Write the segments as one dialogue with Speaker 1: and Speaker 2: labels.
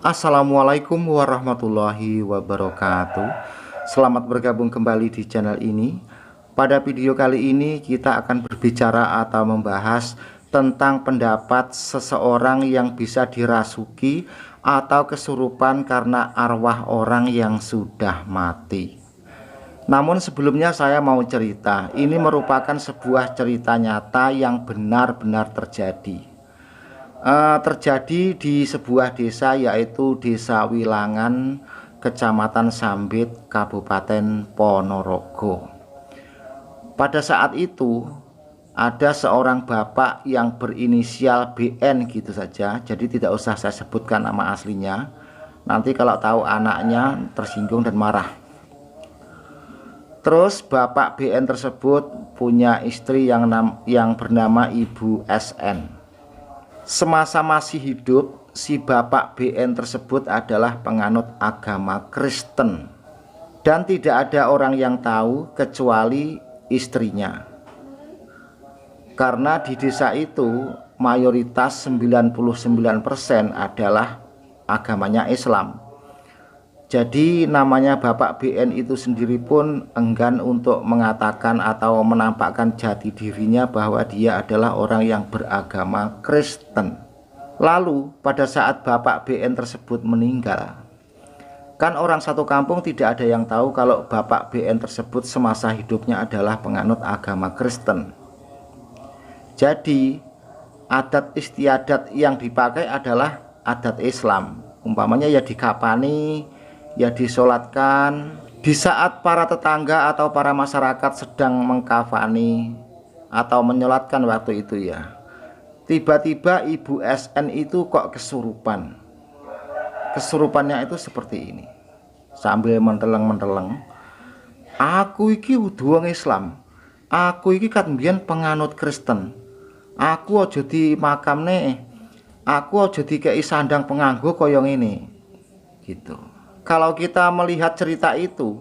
Speaker 1: Assalamualaikum warahmatullahi wabarakatuh. Selamat bergabung kembali di channel ini. Pada video kali ini kita akan berbicara atau membahas tentang pendapat seseorang yang bisa dirasuki atau kesurupan karena arwah orang yang sudah mati. Namun sebelumnya saya mau cerita. Ini merupakan sebuah cerita nyata yang benar-benar terjadi di sebuah desa, yaitu Desa Wilangan, Kecamatan Sambit, Kabupaten Ponorogo. Pada saat itu ada seorang bapak yang berinisial BN gitu saja, jadi tidak usah saya sebutkan nama aslinya, nanti kalau tahu anaknya tersinggung dan marah. Terus bapak BN tersebut punya istri yang bernama Ibu SN. Semasa masih hidup, si bapak BN tersebut adalah penganut agama Kristen. Dan tidak ada orang yang tahu kecuali istrinya. Karena di desa itu mayoritas 99% adalah agamanya Islam. Jadi namanya bapak BN itu sendiri pun enggan untuk mengatakan atau menampakkan jati dirinya bahwa dia adalah orang yang beragama Kristen. Lalu pada saat bapak BN tersebut meninggal, kan orang satu kampung tidak ada yang tahu kalau bapak BN tersebut semasa hidupnya adalah penganut agama Kristen. Jadi adat istiadat yang dipakai adalah adat Islam. Umpamanya ya dikapani, ya disolatkan. Di saat para tetangga atau para masyarakat sedang mengkafani atau menyolatkan waktu itu ya, tiba-tiba Ibu SN itu kok kesurupan. Kesurupannya itu seperti ini, sambil menteleng-menteleng, "Aku iki udu wong Islam, aku iki kan mbiyen penganut Kristen, aku aja di makamne, aku aja dikei sandang penganggo kaya ngene." Gitu. Kalau kita melihat cerita itu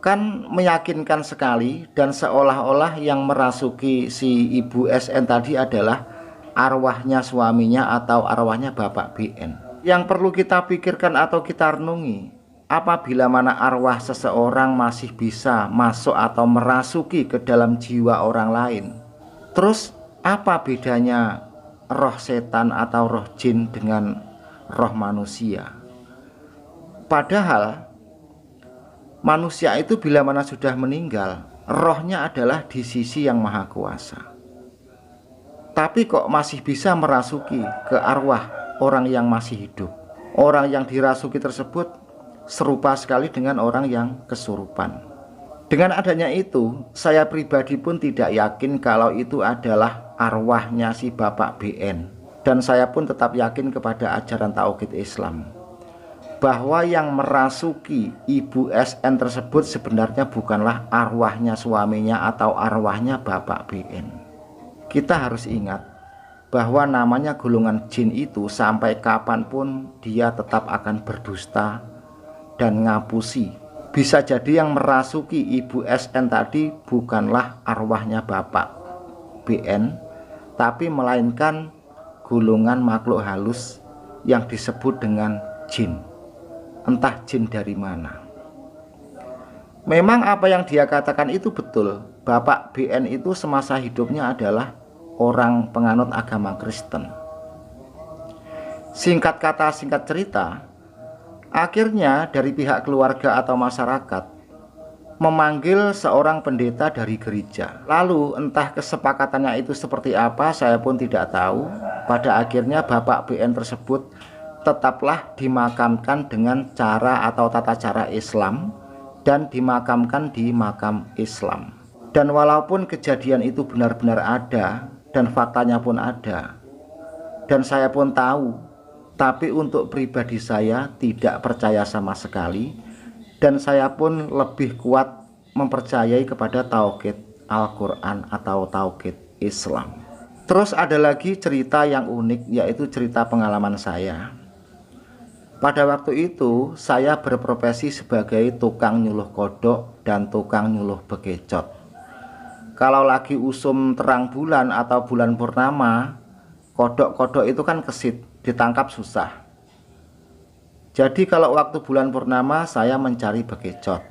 Speaker 1: kan meyakinkan sekali, dan seolah-olah yang merasuki si Ibu SN tadi adalah arwahnya suaminya atau arwahnya bapak BN. Yang perlu kita pikirkan atau kita renungi, apabila mana arwah seseorang masih bisa masuk atau merasuki ke dalam jiwa orang lain, terus apa bedanya roh setan atau roh jin dengan roh manusia? Padahal manusia itu bila mana sudah meninggal, rohnya adalah di sisi yang maha kuasa. Tapi kok masih bisa merasuki ke arwah orang yang masih hidup. Orang yang dirasuki tersebut serupa sekali dengan orang yang kesurupan. Dengan adanya itu, saya pribadi pun tidak yakin kalau itu adalah arwahnya si bapak BN. Dan saya pun tetap yakin kepada ajaran tauhid Islam, bahwa yang merasuki Ibu SN tersebut sebenarnya bukanlah arwahnya suaminya atau arwahnya bapak BN. Kita harus ingat bahwa namanya golongan jin itu sampai kapanpun dia tetap akan berdusta dan ngapusi. Bisa jadi yang merasuki Ibu SN tadi bukanlah arwahnya bapak BN, tapi melainkan golongan makhluk halus yang disebut dengan jin. Entah jin dari mana. Memang apa yang dia katakan itu betul. Bapak BN itu semasa hidupnya adalah orang penganut agama Kristen. Singkat kata singkat cerita, akhirnya dari pihak keluarga atau masyarakat memanggil seorang pendeta dari gereja. Lalu entah kesepakatannya itu seperti apa, saya pun tidak tahu. Pada akhirnya bapak BN tersebut tetaplah dimakamkan dengan cara atau tata cara Islam dan dimakamkan di makam Islam. Dan walaupun kejadian itu benar-benar ada dan faktanya pun ada dan saya pun tahu, tapi untuk pribadi saya tidak percaya sama sekali, dan saya pun lebih kuat mempercayai kepada tauhid Al-Quran atau tauhid Islam. Terus ada lagi cerita yang unik, yaitu cerita pengalaman saya. Pada waktu itu saya berprofesi sebagai tukang nyuluh kodok dan tukang nyuluh bekecot. Kalau lagi usum terang bulan atau bulan purnama, kodok-kodok itu kan kesit, ditangkap susah. Jadi kalau waktu bulan purnama saya mencari bekecot.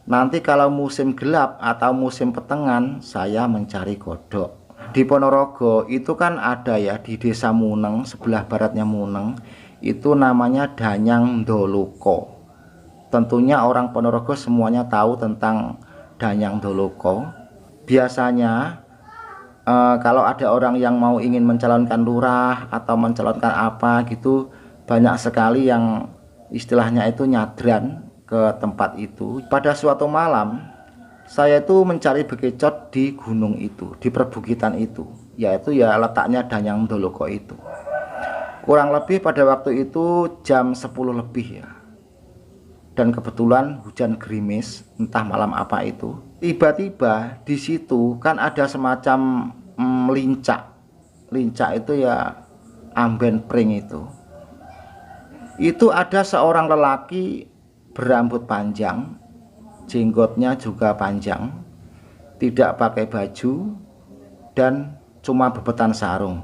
Speaker 1: Nanti kalau musim gelap atau musim petengan saya mencari godok. Di Ponorogo itu kan ada ya, di desa Muneng, sebelah baratnya Muneng, itu namanya Danyang Doloko. Tentunya orang Ponorogo semuanya tahu tentang Danyang Doloko. Biasanya kalau ada orang yang mau ingin mencalonkan lurah atau mencalonkan apa gitu, banyak sekali yang istilahnya itu nyadran ke tempat itu. Pada suatu malam saya itu mencari bekecot di gunung itu, di perbukitan itu, yaitu ya letaknya Danyang Doloko itu. Kurang lebih pada waktu itu jam 10 lebih ya. Dan kebetulan hujan gerimis, entah malam apa itu. Tiba-tiba di situ kan ada semacam lincak. Lincak itu ya amben pring itu. Itu ada seorang lelaki berambut panjang, jenggotnya juga panjang, tidak pakai baju, dan cuma bebetan sarung.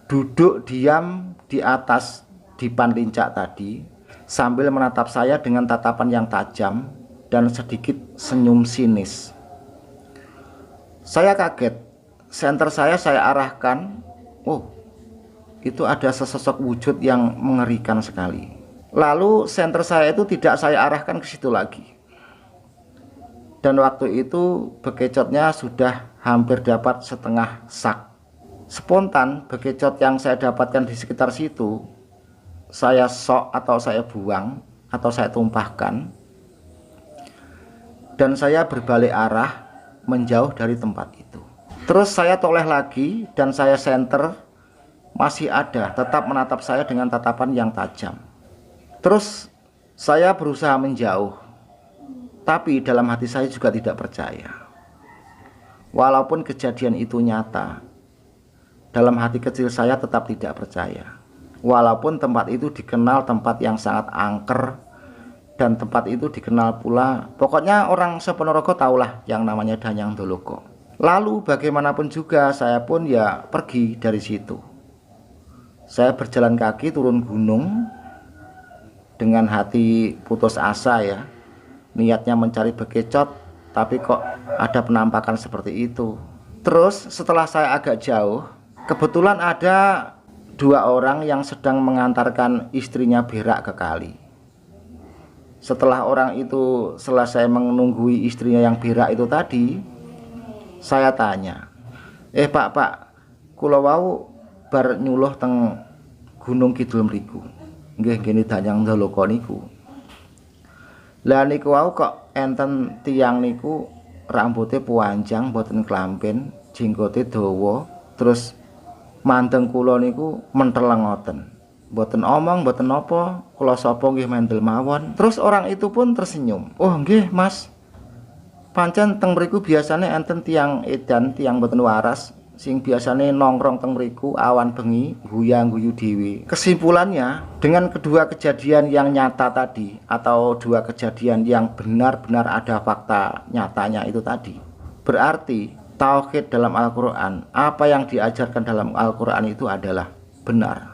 Speaker 1: Duduk diam di atas dipan lincak tadi, sambil menatap saya dengan tatapan yang tajam dan sedikit senyum sinis. Saya kaget, senter saya arahkan. Oh, itu ada sesosok wujud yang mengerikan sekali. Lalu senter saya itu tidak saya arahkan ke situ lagi. Dan waktu itu bekecotnya sudah hampir dapat setengah sak. Spontan bekecot yang saya dapatkan di sekitar situ saya sok atau saya buang atau saya tumpahkan, dan saya berbalik arah menjauh dari tempat itu. Terus saya toleh lagi dan saya senter, masih ada, tetap menatap saya dengan tatapan yang tajam. Terus saya berusaha menjauh, tapi dalam hati saya juga tidak percaya. Walaupun kejadian itu nyata, dalam hati kecil saya tetap tidak percaya. Walaupun tempat itu dikenal tempat yang sangat angker, dan tempat itu dikenal pula, pokoknya orang sePonorogo tahulah yang namanya Danyang Doloko. Lalu bagaimanapun juga saya pun ya pergi dari situ. Saya berjalan kaki turun gunung dengan hati putus asa ya. Niatnya mencari bekecot, tapi kok ada penampakan seperti itu. Terus setelah saya agak jauh, kebetulan ada dua orang yang sedang mengantarkan istrinya berak ke kali. Setelah orang itu selesai menunggui istrinya yang berak itu tadi, saya tanya, Pak, kula wau bar nyuluh teng Gunung Kidul mriku. Nggih gini Danyang Doloko niku. Lah niku wau kok enten tiyang niku rambutnya panjang, boten klamben, jenggote dawa, terus mandeng kula niku menteleng ngoten. Boten omong, boten napa, kula sapa nggih mendel mawon. Terus orang itu pun tersenyum. Oh nggih Mas, pancen teng mriku biasane enten tiang edan, tiang boten waras, sing biasane nongkrong teng mriku awan bengi guyang-guyu dhewe. Kesimpulannya, dengan kedua kejadian yang nyata tadi, atau dua kejadian yang benar-benar ada fakta nyatanya itu tadi, berarti tauhid dalam Al-Quran, apa yang diajarkan dalam Al-Quran itu adalah benar.